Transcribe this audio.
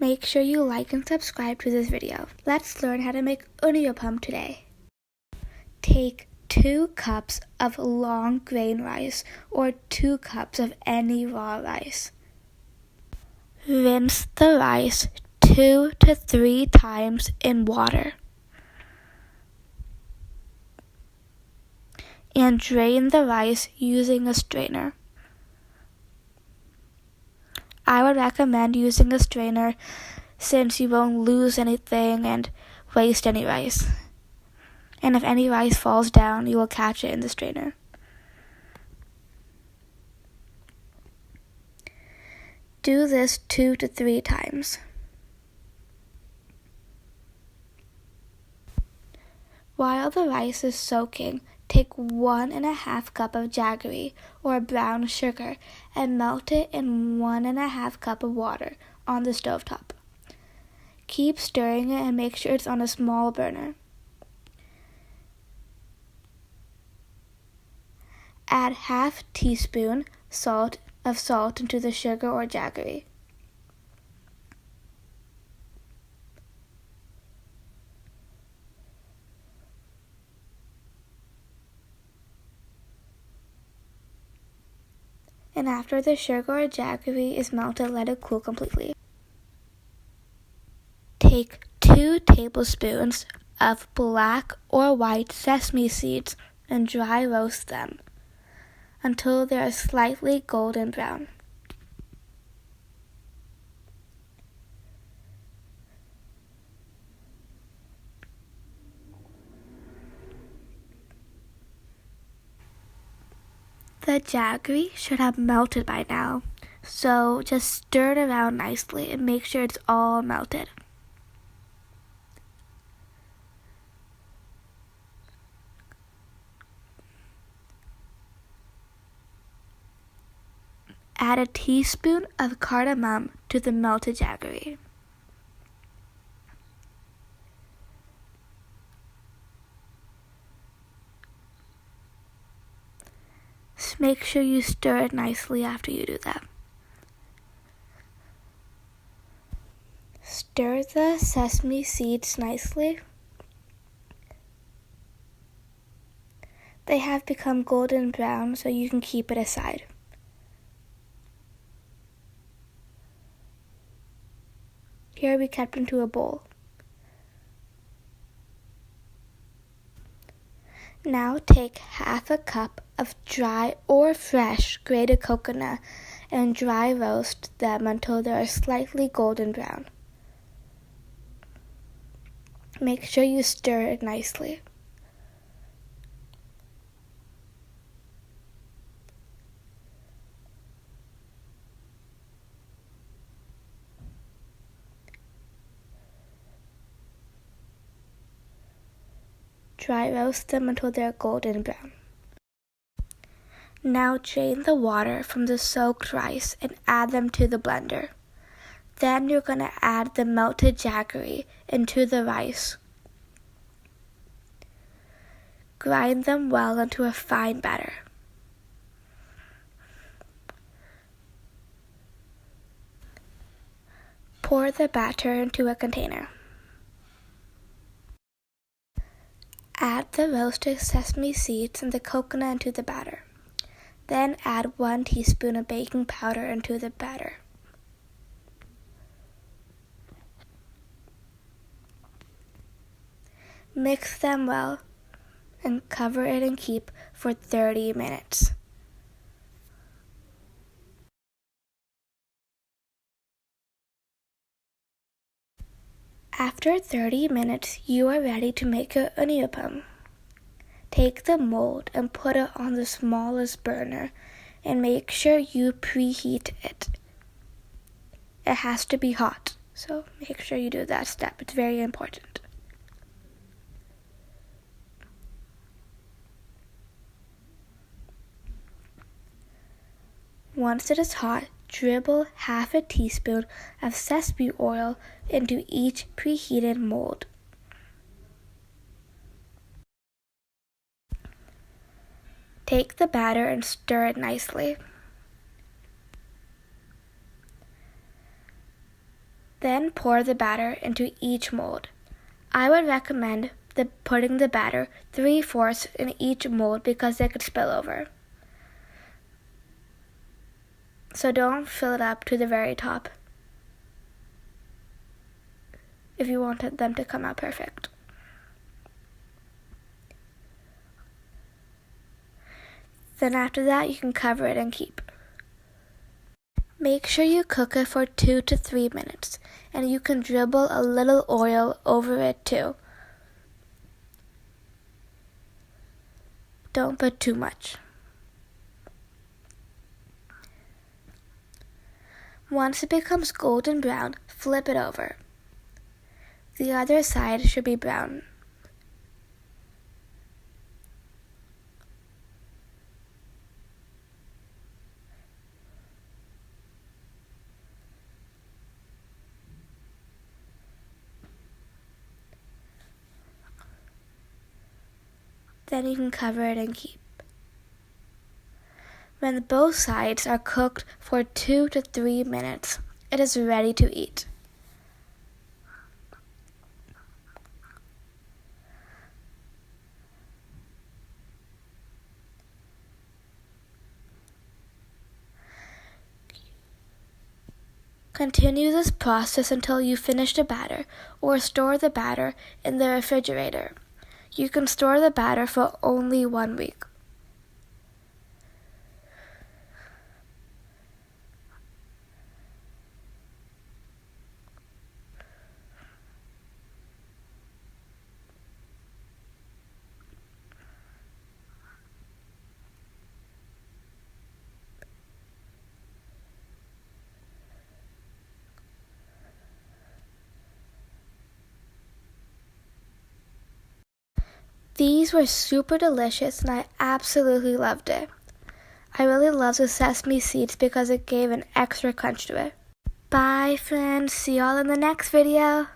Make sure you like and subscribe to this video. Let's learn how to make Unniappam today. Take 2 cups of long grain rice or 2 cups of any raw rice. Rinse the rice 2 to 3 times in water. And drain the rice using a strainer. I would recommend using a strainer since you won't lose anything and waste any rice. And if any rice falls down, you will catch it in the strainer. Do this 2 to 3 times. While the rice is soaking, take 1½ cup of jaggery or brown sugar and melt it in 1½ cup of water on the stovetop. Keep stirring it and make sure it's on a small burner. Add ½ teaspoon of salt into the sugar or jaggery. And after the sugar or jaggery is melted, let it cool completely. Take 2 tablespoons of black or white sesame seeds and dry roast them until they are slightly golden brown. The jaggery should have melted by now, so just stir it around nicely and make sure it's all melted. Add a teaspoon of cardamom to the melted jaggery. Make sure you stir it nicely after you do that. Stir the sesame seeds nicely. They have become golden brown, so you can keep it aside. Here we kept into a bowl. Now take ½ cup of dry or fresh grated coconut and dry roast them until they are slightly golden brown. Make sure you stir it nicely. Dry roast them until they are golden brown. Now drain the water from the soaked rice and add them to the blender. Then you're going to add the melted jaggery into the rice. Grind them well into a fine batter. Pour the batter into a container. Add the roasted sesame seeds and the coconut into the batter. Then add 1 teaspoon of baking powder into the batter. Mix them well and cover it and keep for 30 minutes. After 30 minutes, you are ready to make your Unniappam. Take the mold and put it on the smallest burner and make sure you preheat it. It has to be hot, so make sure you do that step. It's very important. Once it is hot, dribble ½ teaspoon of sesame oil into each preheated mold. Take the batter and stir it nicely. Then pour the batter into each mold. I would recommend putting the batter 3/4 in each mold because it could spill over. So don't fill it up to the very top if you want them to come out perfect. Then after that, you can cover it and keep. Make sure you cook it for 2 to 3 minutes, and you can dribble a little oil over it too. Don't put too much. Once it becomes golden brown, flip it over. The other side should be brown. Then you can cover it and keep. When both sides are cooked for 2 to 3 minutes, it is ready to eat. Continue this process until you finish the batter, or store the batter in the refrigerator. You can store the batter for only 1 week. These were super delicious and I absolutely loved it. I really love the sesame seeds because it gave an extra crunch to it. Bye friends, see y'all in the next video.